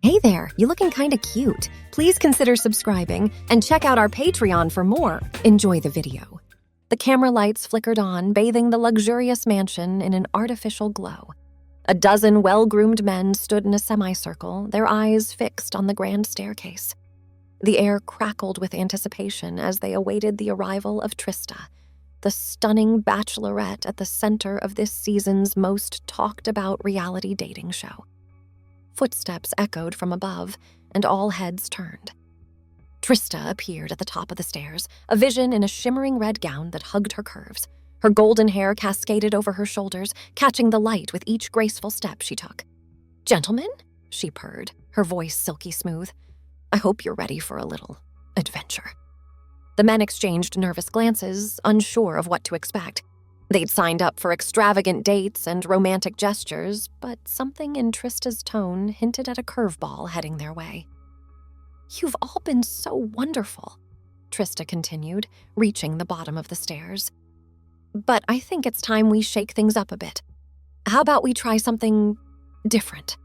Hey there, you looking kinda cute. Please consider subscribing and check out our Patreon for more. Enjoy the video. The camera lights flickered on, bathing the luxurious mansion in an artificial glow. A dozen well-groomed men stood in a semicircle, their eyes fixed on the grand staircase. The air crackled with anticipation as they awaited the arrival of Trista, the stunning bachelorette at the center of this season's most talked-about reality dating show. Footsteps echoed from above, and all heads turned. Trista appeared at the top of the stairs, a vision in a shimmering red gown that hugged her curves. Her golden hair cascaded over her shoulders, catching the light with each graceful step she took. "Gentlemen," she purred, her voice silky smooth, "I hope you're ready for a little adventure." The men exchanged nervous glances, unsure of what to expect. They'd signed up for extravagant dates and romantic gestures, but something in Trista's tone hinted at a curveball heading their way. "You've all been so wonderful," Trista continued, reaching the bottom of the stairs. "But I think it's time we shake things up a bit. How about we try something different?"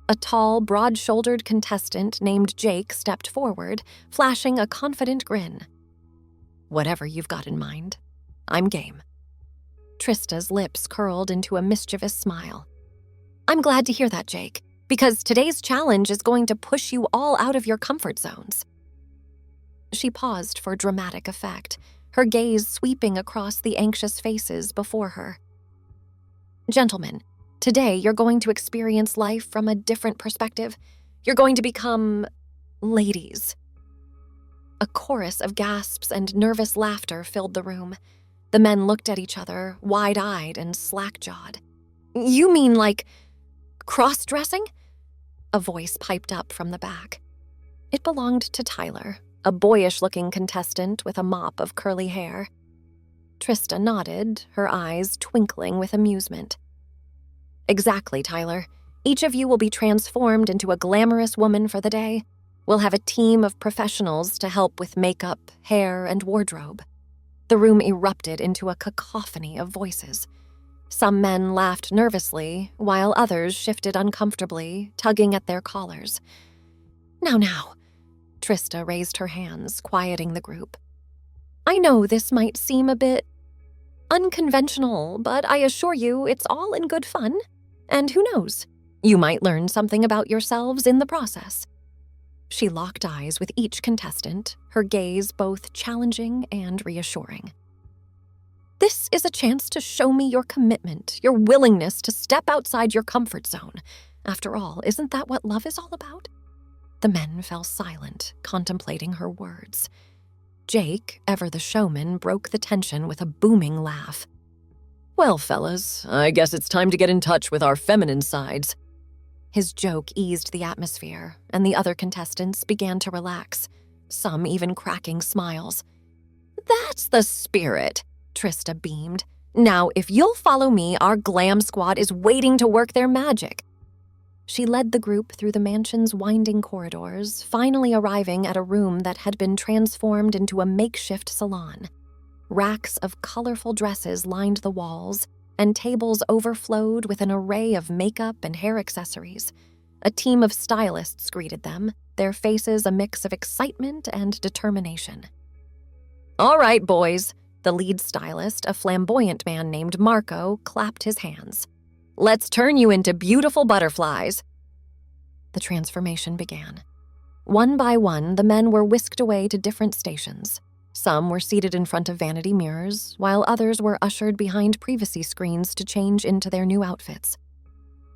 A tall, broad-shouldered contestant named Jake stepped forward, flashing a confident grin. "Whatever you've got in mind, I'm game." Trista's lips curled into a mischievous smile. "I'm glad to hear that, Jake, because today's challenge is going to push you all out of your comfort zones." She paused for dramatic effect, her gaze sweeping across the anxious faces before her. "Gentlemen, today you're going to experience life from a different perspective. You're going to become ladies." A chorus of gasps and nervous laughter filled the room. The men looked at each other, wide-eyed and slack-jawed. "You mean like crossdressing?" A voice piped up from the back. It belonged to Tyler, a boyish-looking contestant with a mop of curly hair. Trista nodded, her eyes twinkling with amusement. "Exactly, Tyler. Each of you will be transformed into a glamorous woman for the day. We'll have a team of professionals to help with makeup, hair, and wardrobe." The room erupted into a cacophony of voices. Some men laughed nervously, while others shifted uncomfortably, tugging at their collars. Now, Trista raised her hands, quieting the group. "I know this might seem a bit unconventional, but I assure you it's all in good fun. And who knows, you might learn something about yourselves in the process." She locked eyes with each contestant, her gaze both challenging and reassuring. "This is a chance to show me your commitment, your willingness to step outside your comfort zone. After all, isn't that what love is all about?" The men fell silent, contemplating her words. Jake, ever the showman, broke the tension with a booming laugh. "Well, fellas, I guess it's time to get in touch with our feminine sides." His joke eased the atmosphere, and the other contestants began to relax, some even cracking smiles. "That's the spirit," Trista beamed. "Now, if you'll follow me, our glam squad is waiting to work their magic." She led the group through the mansion's winding corridors, finally arriving at a room that had been transformed into a makeshift salon. Racks of colorful dresses lined the walls, and tables overflowed with an array of makeup and hair accessories. A team of stylists greeted them, their faces a mix of excitement and determination. "All right, boys," the lead stylist, a flamboyant man named Marco, clapped his hands. "Let's turn you into beautiful butterflies." The transformation began. One by one, the men were whisked away to different stations. Some were seated in front of vanity mirrors, while others were ushered behind privacy screens to change into their new outfits.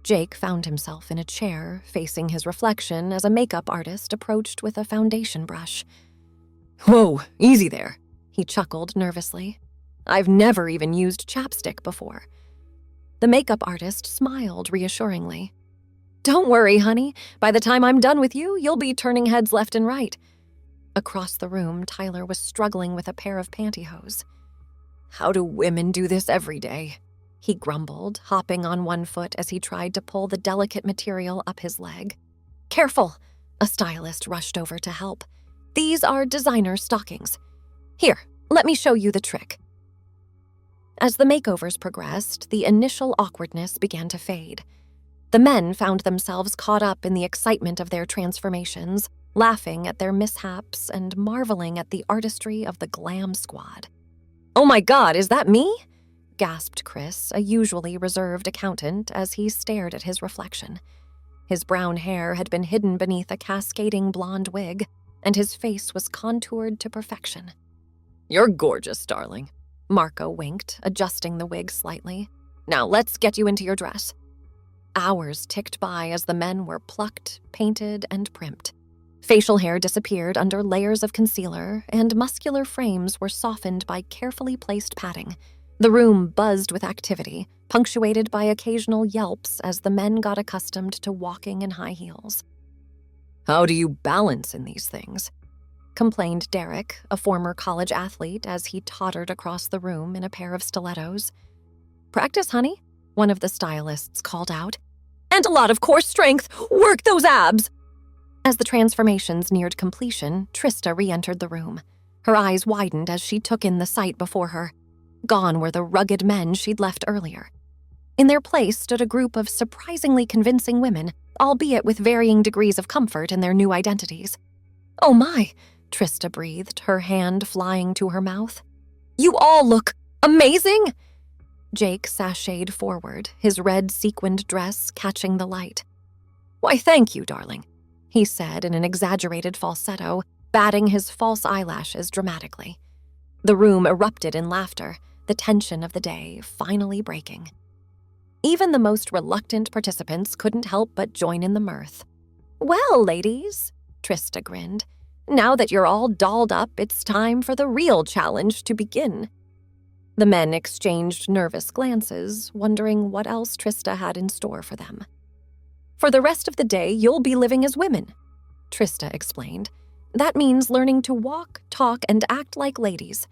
Jake found himself in a chair, facing his reflection as a makeup artist approached with a foundation brush. "Whoa, easy there," he chuckled nervously. "I've never even used chapstick before." The makeup artist smiled reassuringly. "Don't worry, honey. By the time I'm done with you, you'll be turning heads left and right." Across the room, Tyler was struggling with a pair of pantyhose. "How do women do this every day?" he grumbled, hopping on one foot as he tried to pull the delicate material up his leg. "Careful!" A stylist rushed over to help. "These are designer stockings. Here, let me show you the trick." As the makeovers progressed, the initial awkwardness began to fade. The men found themselves caught up in the excitement of their transformations, laughing at their mishaps and marveling at the artistry of the glam squad. "Oh my God, is that me?" gasped Chris, a usually reserved accountant, as he stared at his reflection. His brown hair had been hidden beneath a cascading blonde wig, and his face was contoured to perfection. "You're gorgeous, darling," Marco winked, adjusting the wig slightly. "Now let's get you into your dress." Hours ticked by as the men were plucked, painted, and primped. Facial hair disappeared under layers of concealer, and muscular frames were softened by carefully placed padding. The room buzzed with activity, punctuated by occasional yelps as the men got accustomed to walking in high heels. "How do you balance in these things?" complained Derek, a former college athlete, as he tottered across the room in a pair of stilettos. "Practice, honey," one of the stylists called out. "And a lot of core strength! Work those abs!" As the transformations neared completion, Trista re-entered the room. Her eyes widened as she took in the sight before her. Gone were the rugged men she'd left earlier. In their place stood a group of surprisingly convincing women, albeit with varying degrees of comfort in their new identities. "Oh my," Trista breathed, her hand flying to her mouth. "You all look amazing!" Jake sashayed forward, his red sequined dress catching the light. "Why, thank you, darling," he said in an exaggerated falsetto, batting his false eyelashes dramatically. The room erupted in laughter, the tension of the day finally breaking. Even the most reluctant participants couldn't help but join in the mirth. "Well, ladies," Trista grinned, "now that you're all dolled up, it's time for the real challenge to begin." The men exchanged nervous glances, wondering what else Trista had in store for them. "For the rest of the day, you'll be living as women," Trista explained. "That means learning to walk, talk, and act like ladies.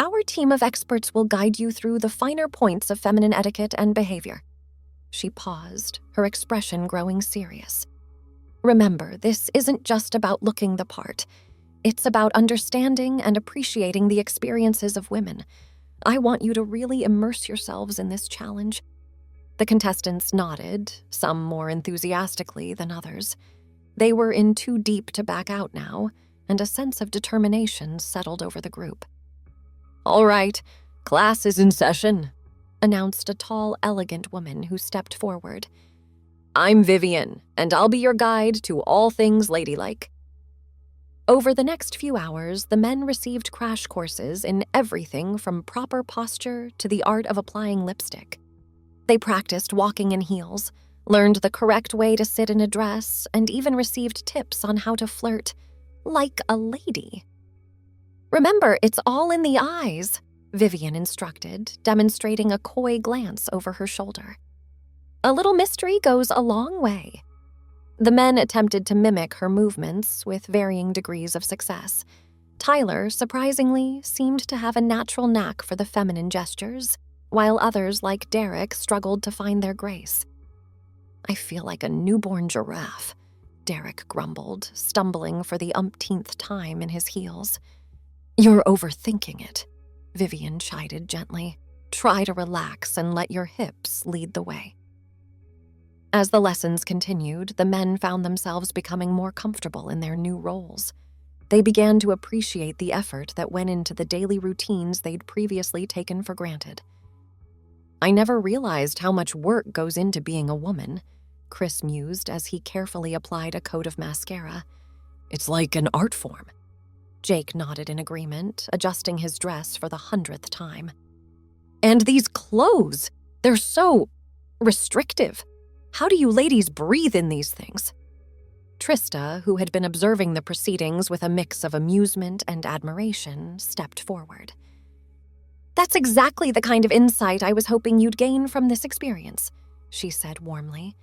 Our team of experts will guide you through the finer points of feminine etiquette and behavior." She paused, her expression growing serious. "Remember, this isn't just about looking the part. It's about understanding and appreciating the experiences of women. I want you to really immerse yourselves in this challenge." The contestants nodded, some more enthusiastically than others. They were in too deep to back out now, and a sense of determination settled over the group. "All right, class is in session," announced a tall, elegant woman who stepped forward. "I'm Vivian, and I'll be your guide to all things ladylike." Over the next few hours, the men received crash courses in everything from proper posture to the art of applying lipstick. They practiced walking in heels, learned the correct way to sit in a dress, and even received tips on how to flirt like a lady. "Remember, it's all in the eyes," Vivian instructed, demonstrating a coy glance over her shoulder. "A little mystery goes a long way." The men attempted to mimic her movements with varying degrees of success. Tyler, surprisingly, seemed to have a natural knack for the feminine gestures, while others like Derek struggled to find their grace. "I feel like a newborn giraffe," Derek grumbled, stumbling for the umpteenth time in his heels. "You're overthinking it," Vivian chided gently. "Try to relax and let your hips lead the way." As the lessons continued, the men found themselves becoming more comfortable in their new roles. They began to appreciate the effort that went into the daily routines they'd previously taken for granted. "I never realized how much work goes into being a woman," Chris mused as he carefully applied a coat of mascara. "It's like an art form." Jake nodded in agreement, adjusting his dress for the 100th time. "And these clothes, they're so restrictive. How do you ladies breathe in these things?" Trista, who had been observing the proceedings with a mix of amusement and admiration, stepped forward. "That's exactly the kind of insight I was hoping you'd gain from this experience," she said warmly.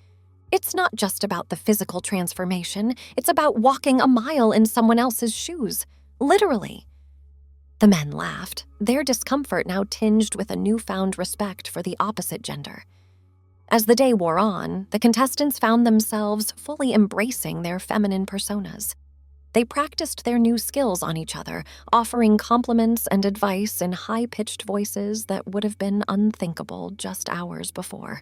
"It's not just about the physical transformation, it's about walking a mile in someone else's shoes, literally." The men laughed, their discomfort now tinged with a newfound respect for the opposite gender. As the day wore on, the contestants found themselves fully embracing their feminine personas. They practiced their new skills on each other, offering compliments and advice in high-pitched voices that would have been unthinkable just hours before.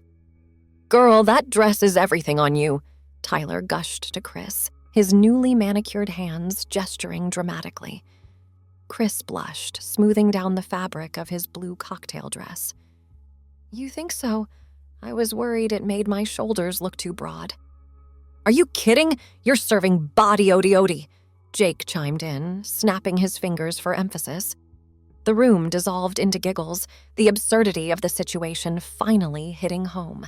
Girl, that dress is everything on you, Tyler gushed to Chris, his newly manicured hands gesturing dramatically. Chris blushed, smoothing down the fabric of his blue cocktail dress. You think so? I was worried it made my shoulders look too broad. Are you kidding? You're serving body odi-odi, Jake chimed in, snapping his fingers for emphasis. The room dissolved into giggles, the absurdity of the situation finally hitting home.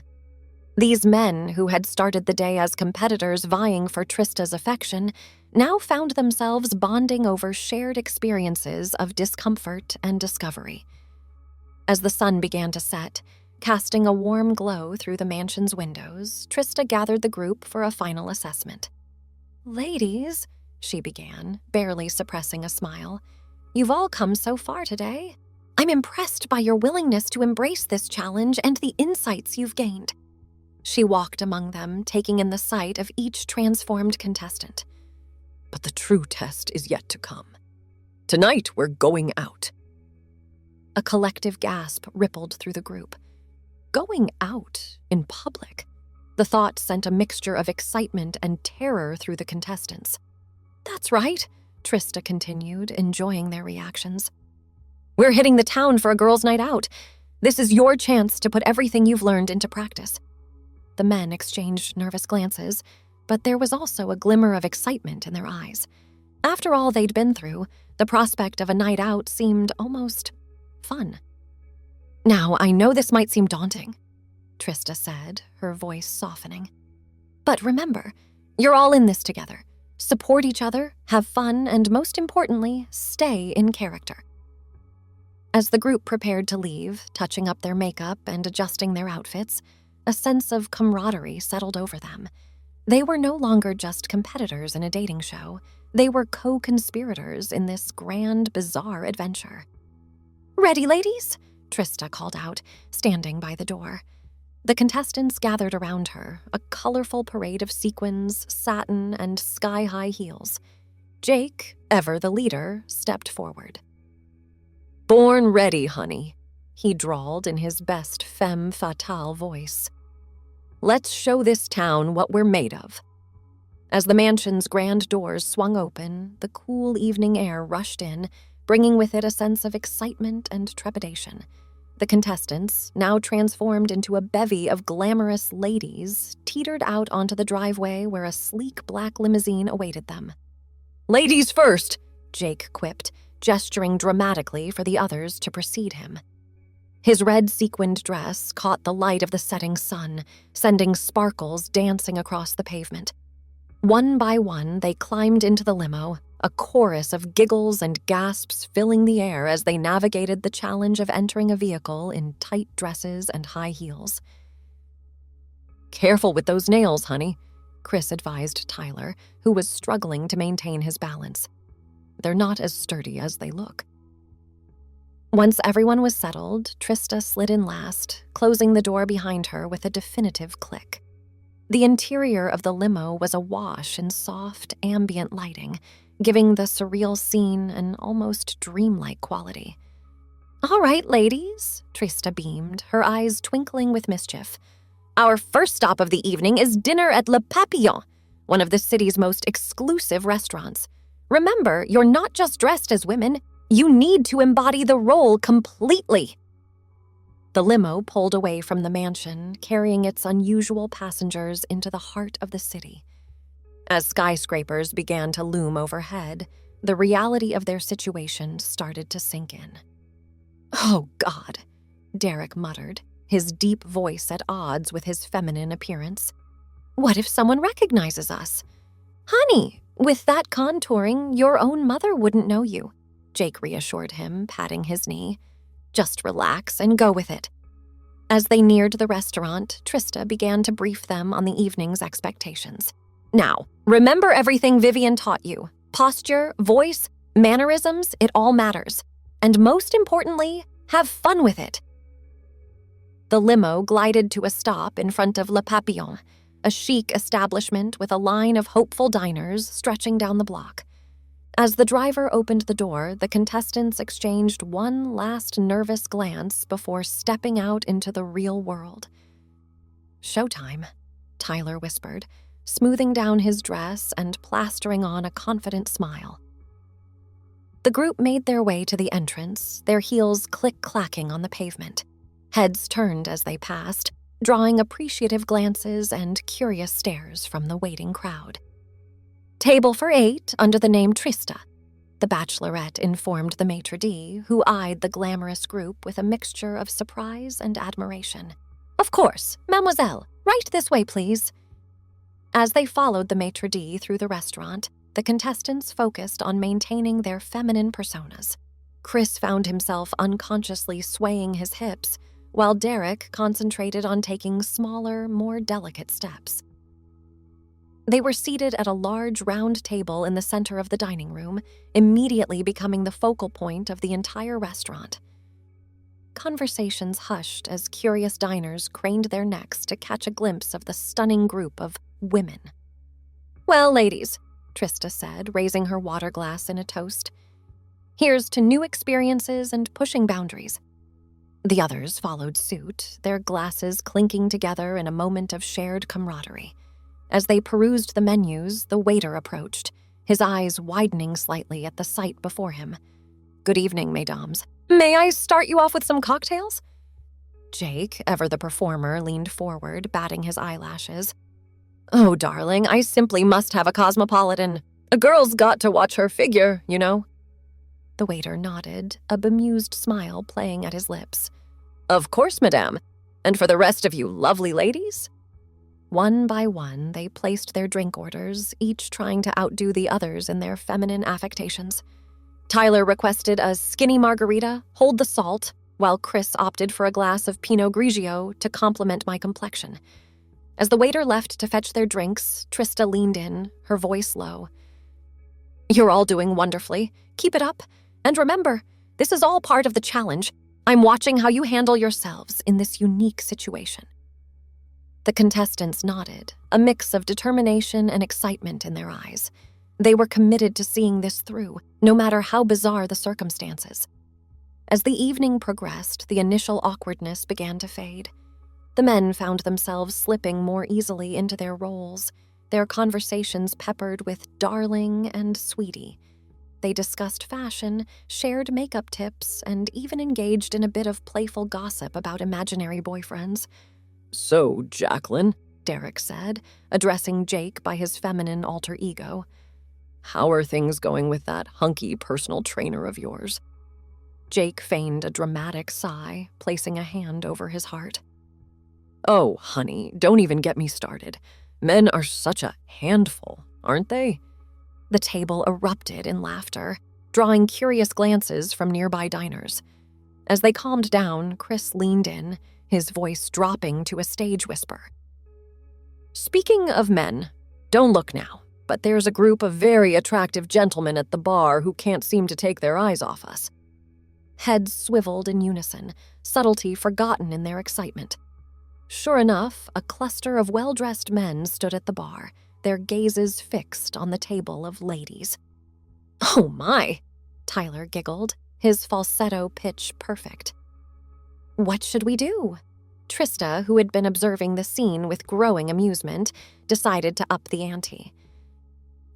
These men, who had started the day as competitors vying for Trista's affection, now found themselves bonding over shared experiences of discomfort and discovery. As the sun began to set, casting a warm glow through the mansion's windows, Trista gathered the group for a final assessment. Ladies, she began, barely suppressing a smile, you've all come so far today. I'm impressed by your willingness to embrace this challenge and the insights you've gained. She walked among them, taking in the sight of each transformed contestant. But the true test is yet to come. Tonight, we're going out. A collective gasp rippled through the group. Going out in public? The thought sent a mixture of excitement and terror through the contestants. That's right, Trista continued, enjoying their reactions. We're hitting the town for a girls' night out. This is your chance to put everything you've learned into practice. The men exchanged nervous glances, but there was also a glimmer of excitement in their eyes. After all they'd been through, the prospect of a night out seemed almost fun. Now, I know this might seem daunting, Trista said, her voice softening. But remember, you're all in this together. Support each other, have fun, and most importantly, stay in character. As the group prepared to leave, touching up their makeup and adjusting their outfits, a sense of camaraderie settled over them. They were no longer just competitors in a dating show. They were co-conspirators in this grand, bizarre adventure. Ready, ladies? Trista called out, standing by the door. The contestants gathered around her, a colorful parade of sequins, satin, and sky-high heels. Jake, ever the leader, stepped forward. Born ready, honey, he drawled in his best femme fatale voice. Let's show this town what we're made of. As the mansion's grand doors swung open, the cool evening air rushed in, bringing with it a sense of excitement and trepidation. The contestants, now transformed into a bevy of glamorous ladies, teetered out onto the driveway where a sleek black limousine awaited them. Ladies first, Jake quipped, gesturing dramatically for the others to precede him. His red sequined dress caught the light of the setting sun, sending sparkles dancing across the pavement. One by one, they climbed into the limo, a chorus of giggles and gasps filling the air as they navigated the challenge of entering a vehicle in tight dresses and high heels. Careful with those nails, honey, Chris advised Tyler, who was struggling to maintain his balance. They're not as sturdy as they look. Once everyone was settled, Trista slid in last, closing the door behind her with a definitive click. The interior of the limo was awash in soft, ambient lighting, giving the surreal scene an almost dreamlike quality. All right, ladies, Trista beamed, her eyes twinkling with mischief. Our first stop of the evening is dinner at Le Papillon, one of the city's most exclusive restaurants. Remember, you're not just dressed as women. You need to embody the role completely. The limo pulled away from the mansion, carrying its unusual passengers into the heart of the city. As skyscrapers began to loom overhead, the reality of their situation started to sink in. Oh, God, Derek muttered, his deep voice at odds with his feminine appearance. What if someone recognizes us? Honey, with that contouring, your own mother wouldn't know you, Jake reassured him, patting his knee. Just relax and go with it. As they neared the restaurant, Trista began to brief them on the evening's expectations. Now, remember everything Vivian taught you. Posture, voice, mannerisms, it all matters. And most importantly, have fun with it. The limo glided to a stop in front of Le Papillon, a chic establishment with a line of hopeful diners stretching down the block. As the driver opened the door, the contestants exchanged one last nervous glance before stepping out into the real world. "Showtime," Tyler whispered, smoothing down his dress and plastering on a confident smile. The group made their way to the entrance, their heels click-clacking on the pavement. Heads turned as they passed, drawing appreciative glances and curious stares from the waiting crowd. "Table for 8 under the name Trista," the bachelorette informed the maitre d', who eyed the glamorous group with a mixture of surprise and admiration. "Of course, mademoiselle, right this way, please." As they followed the maitre d' through the restaurant, the contestants focused on maintaining their feminine personas. Chris found himself unconsciously swaying his hips, while Derek concentrated on taking smaller, more delicate steps. They were seated at a large round table in the center of the dining room, immediately becoming the focal point of the entire restaurant. Conversations hushed as curious diners craned their necks to catch a glimpse of the stunning group of women. "Well, ladies," Trista said, raising her water glass in a toast, "here's to new experiences and pushing boundaries." The others followed suit, their glasses clinking together in a moment of shared camaraderie. As they perused the menus, the waiter approached, his eyes widening slightly at the sight before him. "Good evening, mesdames. May I start you off with some cocktails?" Jake, ever the performer, leaned forward, batting his eyelashes. "Oh, darling, I simply must have a cosmopolitan. A girl's got to watch her figure, you know." The waiter nodded, a bemused smile playing at his lips. "Of course, madame. And for the rest of you lovely ladies?" One by one, they placed their drink orders, each trying to outdo the others in their feminine affectations. Tyler requested a skinny margarita, hold the salt, while Chris opted for a glass of Pinot Grigio to complement my complexion. As the waiter left to fetch their drinks, Trista leaned in, her voice low. "You're all doing wonderfully. Keep it up. And remember, this is all part of the challenge. I'm watching how you handle yourselves in this unique situation." The contestants nodded, a mix of determination and excitement in their eyes. They were committed to seeing this through, no matter how bizarre the circumstances. As the evening progressed, the initial awkwardness began to fade. The men found themselves slipping more easily into their roles, their conversations peppered with darling and sweetie. They discussed fashion, shared makeup tips, and even engaged in a bit of playful gossip about imaginary boyfriends. "So, Jacqueline," Derek said, addressing Jake by his feminine alter ego, "how are things going with that hunky personal trainer of yours?" Jake feigned a dramatic sigh, placing a hand over his heart. "Oh, honey, don't even get me started. Men are such a handful, aren't they?" The table erupted in laughter, drawing curious glances from nearby diners. As they calmed down, Chris leaned in, his voice dropping to a stage whisper. "Speaking of men, don't look now, but there's a group of very attractive gentlemen at the bar who can't seem to take their eyes off us." Heads swiveled in unison, subtlety forgotten in their excitement. Sure enough, a cluster of well-dressed men stood at the bar, their gazes fixed on the table of ladies. "Oh my," Tyler giggled, his falsetto pitch perfect. "What should we do?" Trista, who had been observing the scene with growing amusement, decided to up the ante.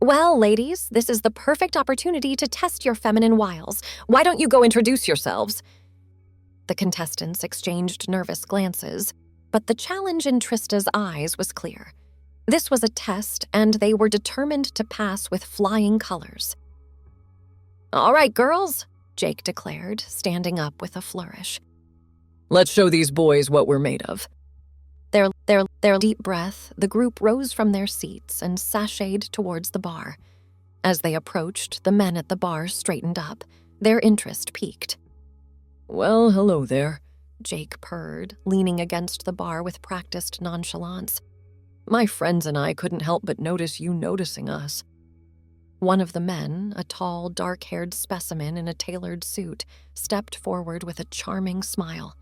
"Well, ladies, this is the perfect opportunity to test your feminine wiles. Why don't you go introduce yourselves?" The contestants exchanged nervous glances, but the challenge in Trista's eyes was clear. This was a test, and they were determined to pass with flying colors. "All right, girls," Jake declared, standing up with a flourish. "Let's show these boys what we're made of." Their deep breath, the group rose from their seats and sashayed towards the bar. As they approached, the men at the bar straightened up, their interest piqued. "Well, hello there," Jake purred, leaning against the bar with practiced nonchalance. "My friends and I couldn't help but notice you noticing us." One of the men, a tall, dark-haired specimen in a tailored suit, stepped forward with a charming smile.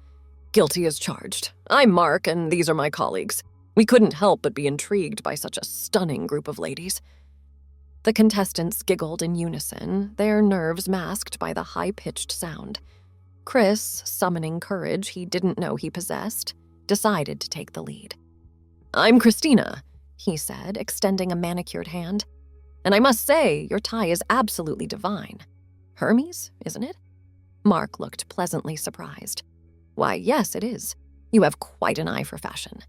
"Guilty as charged. I'm Mark, and these are my colleagues. We couldn't help but be intrigued by such a stunning group of ladies." The contestants giggled in unison, their nerves masked by the high-pitched sound. Chris, summoning courage he didn't know he possessed, decided to take the lead. "I'm Christina," he said, extending a manicured hand. "And I must say, your tie is absolutely divine. Hermes, isn't it?" Mark looked pleasantly surprised. "Why, yes, it is. You have quite an eye for fashion."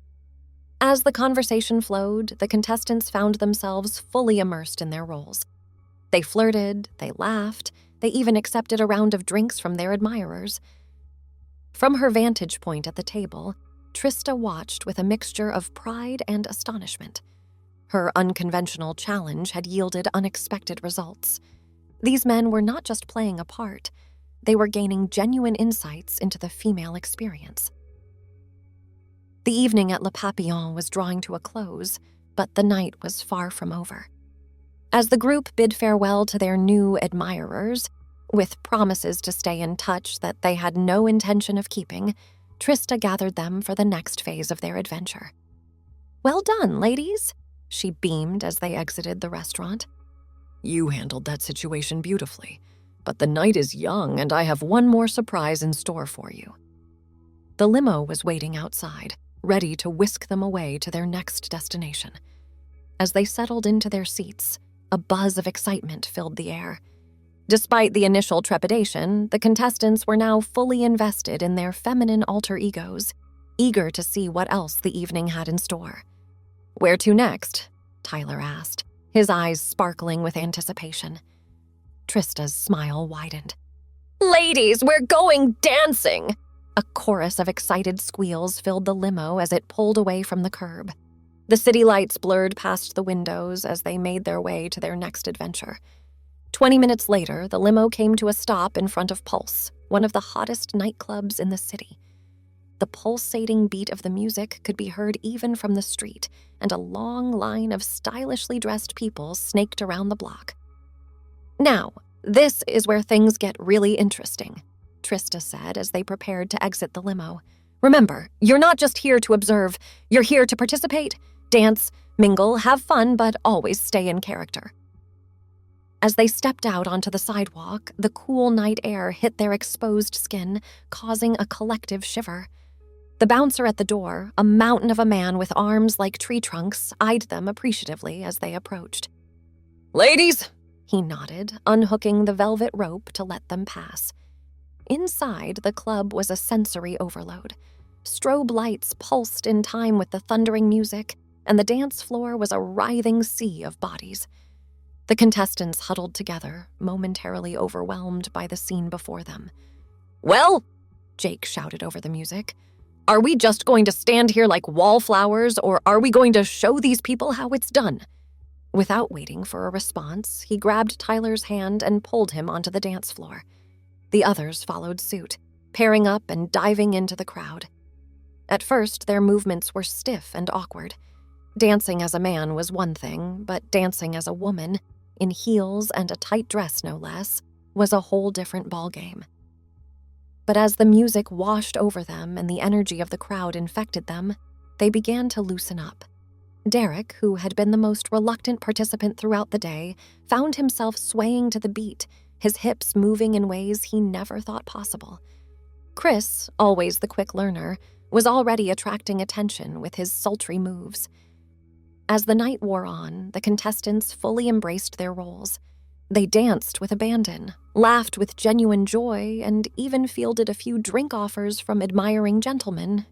As the conversation flowed, the contestants found themselves fully immersed in their roles. They flirted, they laughed, they even accepted a round of drinks from their admirers. From her vantage point at the table, Trista watched with a mixture of pride and astonishment. Her unconventional challenge had yielded unexpected results. These men were not just playing a part, they were gaining genuine insights into the female experience. The evening at Le Papillon was drawing to a close, but the night was far from over. As the group bid farewell to their new admirers, with promises to stay in touch that they had no intention of keeping, Trista gathered them for the next phase of their adventure. "Well done, ladies," she beamed as they exited the restaurant. "You handled that situation beautifully, but the night is young and I have one more surprise in store for you." The limo was waiting outside, ready to whisk them away to their next destination. As they settled into their seats, a buzz of excitement filled the air. Despite the initial trepidation, the contestants were now fully invested in their feminine alter egos, eager to see what else the evening had in store. "Where to next?" Tyler asked, his eyes sparkling with anticipation. Trista's smile widened. "Ladies, we're going dancing!" A chorus of excited squeals filled the limo as it pulled away from the curb. The city lights blurred past the windows as they made their way to their next adventure. 20 minutes later, the limo came to a stop in front of Pulse, one of the hottest nightclubs in the city. The pulsating beat of the music could be heard even from the street, and a long line of stylishly dressed people snaked around the block. "Now, this is where things get really interesting," Trista said as they prepared to exit the limo. "Remember, you're not just here to observe, you're here to participate, dance, mingle, have fun, but always stay in character." As they stepped out onto the sidewalk, the cool night air hit their exposed skin, causing a collective shiver. The bouncer at the door, a mountain of a man with arms like tree trunks, eyed them appreciatively as they approached. "Ladies!" he nodded, unhooking the velvet rope to let them pass. Inside, the club was a sensory overload. Strobe lights pulsed in time with the thundering music, and the dance floor was a writhing sea of bodies. The contestants huddled together, momentarily overwhelmed by the scene before them. "Well," Jake shouted over the music, "are we just going to stand here like wallflowers, or are we going to show these people how it's done?" Without waiting for a response, he grabbed Tyler's hand and pulled him onto the dance floor. The others followed suit, pairing up and diving into the crowd. At first, their movements were stiff and awkward. Dancing as a man was one thing, but dancing as a woman, in heels and a tight dress no less, was a whole different ballgame. But as the music washed over them and the energy of the crowd infected them, they began to loosen up. Derek, who had been the most reluctant participant throughout the day, found himself swaying to the beat, his hips moving in ways he never thought possible. Chris, always the quick learner, was already attracting attention with his sultry moves. As the night wore on, the contestants fully embraced their roles. They danced with abandon, laughed with genuine joy, and even fielded a few drink offers from admiring gentlemen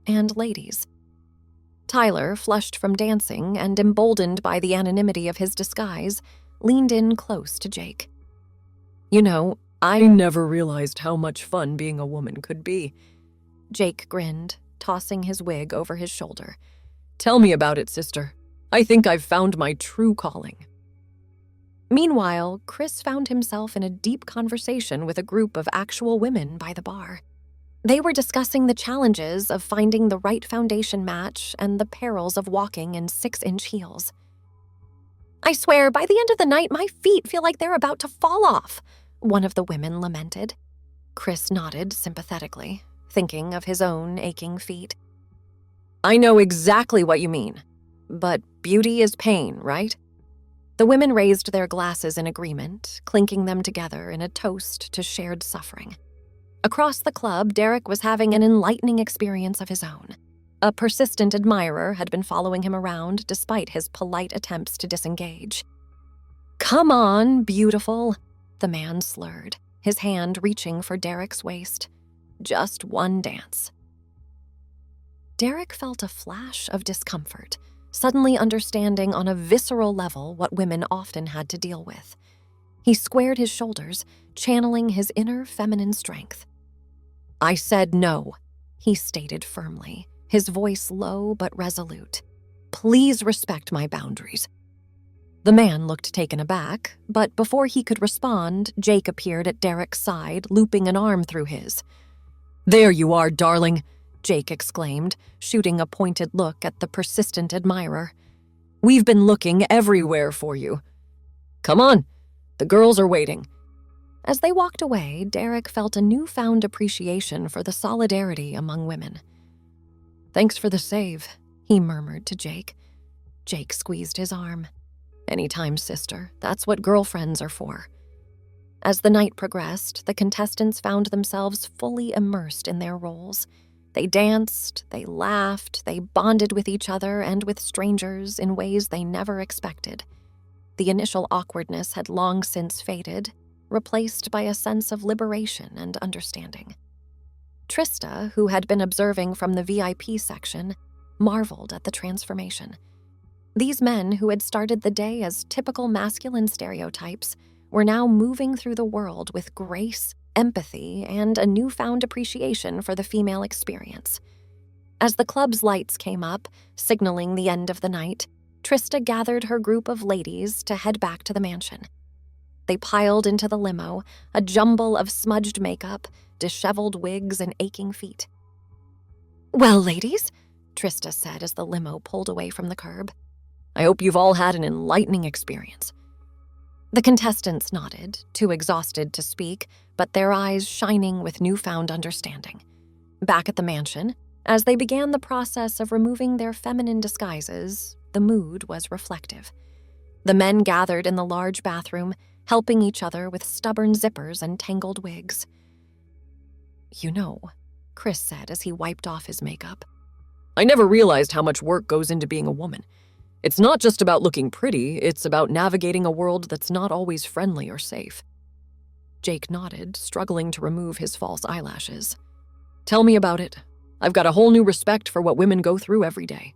and ladies. Tyler, flushed from dancing and emboldened by the anonymity of his disguise, leaned in close to Jake. "You know, I never realized how much fun being a woman could be." Jake grinned, tossing his wig over his shoulder. "Tell me about it, sister. I think I've found my true calling." Meanwhile, Chris found himself in a deep conversation with a group of actual women by the bar. They were discussing the challenges of finding the right foundation match and the perils of walking in 6-inch heels. "I swear, by the end of the night, my feet feel like they're about to fall off," one of the women lamented. Chris nodded sympathetically, thinking of his own aching feet. "I know exactly what you mean. But beauty is pain, right?" The women raised their glasses in agreement, clinking them together in a toast to shared suffering. Across the club, Derek was having an enlightening experience of his own. A persistent admirer had been following him around despite his polite attempts to disengage. "Come on, beautiful," the man slurred, his hand reaching for Derek's waist. "Just one dance." Derek felt a flash of discomfort, suddenly understanding on a visceral level what women often had to deal with. He squared his shoulders, channeling his inner feminine strength. "I said no," he stated firmly, his voice low but resolute. "Please respect my boundaries." The man looked taken aback, but before he could respond, Jake appeared at Derek's side, looping an arm through his. "There you are, darling," Jake exclaimed, shooting a pointed look at the persistent admirer. "We've been looking everywhere for you. Come on, the girls are waiting." As they walked away, Derek felt a newfound appreciation for the solidarity among women. "Thanks for the save," he murmured to Jake. Jake squeezed his arm. "Anytime, sister. That's what girlfriends are for." As the night progressed, the contestants found themselves fully immersed in their roles. They danced, they laughed, they bonded with each other and with strangers in ways they never expected. The initial awkwardness had long since faded, replaced by a sense of liberation and understanding. Trista, who had been observing from the VIP section, marveled at the transformation. These men, who had started the day as typical masculine stereotypes, were now moving through the world with grace, empathy, and a newfound appreciation for the female experience. As the club's lights came up, signaling the end of the night, Trista gathered her group of ladies to head back to the mansion. They piled into the limo, a jumble of smudged makeup, disheveled wigs, and aching feet. "Well, ladies," Trista said as the limo pulled away from the curb, "I hope you've all had an enlightening experience." The contestants nodded, too exhausted to speak, but their eyes shining with newfound understanding. Back at the mansion, as they began the process of removing their feminine disguises, the mood was reflective. The men gathered in the large bathroom, helping each other with stubborn zippers and tangled wigs. "You know," Chris said as he wiped off his makeup, "I never realized how much work goes into being a woman. It's not just about looking pretty, it's about navigating a world that's not always friendly or safe." Jake nodded, struggling to remove his false eyelashes. "Tell me about it. I've got a whole new respect for what women go through every day."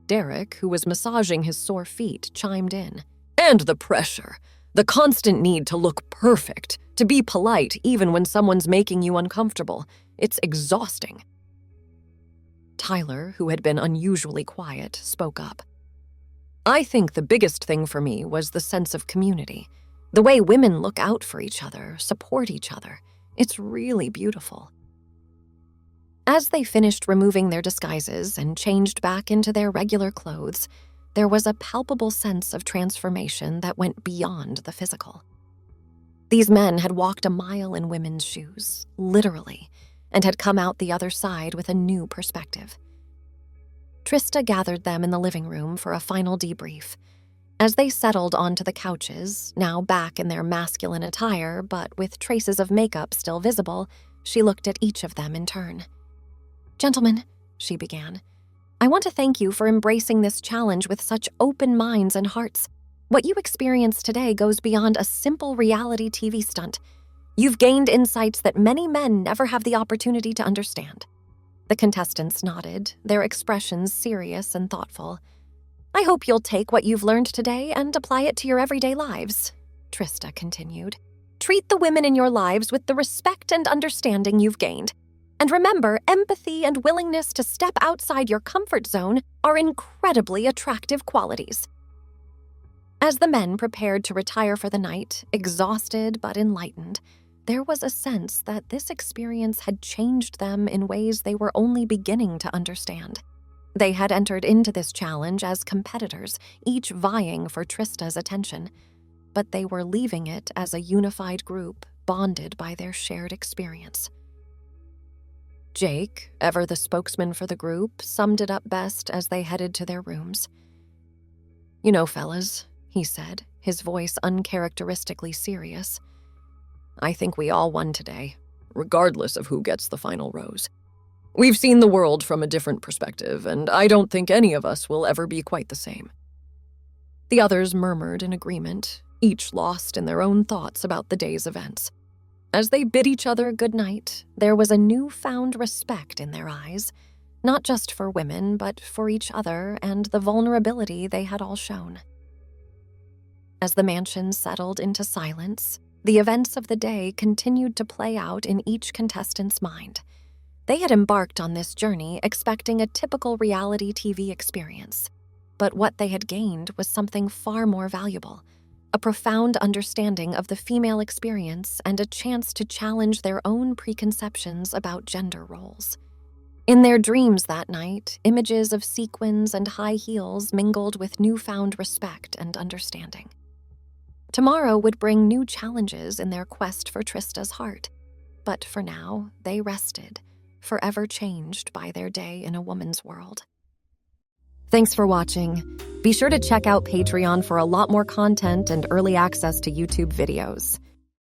Derek, who was massaging his sore feet, chimed in. "And the pressure. The constant need to look perfect, to be polite even when someone's making you uncomfortable. It's exhausting." Tyler, who had been unusually quiet, spoke up. "I think the biggest thing for me was the sense of community. The way women look out for each other, support each other. It's really beautiful." As they finished removing their disguises and changed back into their regular clothes, there was a palpable sense of transformation that went beyond the physical. These men had walked a mile in women's shoes, literally, and had come out the other side with a new perspective. Trista gathered them in the living room for a final debrief. As they settled onto the couches, now back in their masculine attire but with traces of makeup still visible, she looked at each of them in turn. "Gentlemen," she began, "I want to thank you for embracing this challenge with such open minds and hearts. What you experienced today goes beyond a simple reality TV stunt. You've gained insights that many men never have the opportunity to understand." The contestants nodded, their expressions serious and thoughtful. "I hope you'll take what you've learned today and apply it to your everyday lives," Trista continued. "Treat the women in your lives with the respect and understanding you've gained. And remember, empathy and willingness to step outside your comfort zone are incredibly attractive qualities." As the men prepared to retire for the night, exhausted but enlightened, there was a sense that this experience had changed them in ways they were only beginning to understand. They had entered into this challenge as competitors, each vying for Trista's attention, but they were leaving it as a unified group, bonded by their shared experience. Jake, ever the spokesman for the group, summed it up best as they headed to their rooms. "You know, fellas," he said, his voice uncharacteristically serious, "I think we all won today, regardless of who gets the final rose. We've seen the world from a different perspective, and I don't think any of us will ever be quite the same." The others murmured in agreement, each lost in their own thoughts about the day's events. As they bid each other good night, there was a newfound respect in their eyes, not just for women, but for each other and the vulnerability they had all shown. As the mansion settled into silence, the events of the day continued to play out in each contestant's mind. They had embarked on this journey expecting a typical reality TV experience, but what they had gained was something far more valuable: a profound understanding of the female experience and a chance to challenge their own preconceptions about gender roles. In their dreams that night, images of sequins and high heels mingled with newfound respect and understanding. Tomorrow would bring new challenges in their quest for Trista's heart, but for now, they rested, forever changed by their day in a woman's world. Thanks for watching. Be sure to check out Patreon for a lot more content and early access to YouTube videos.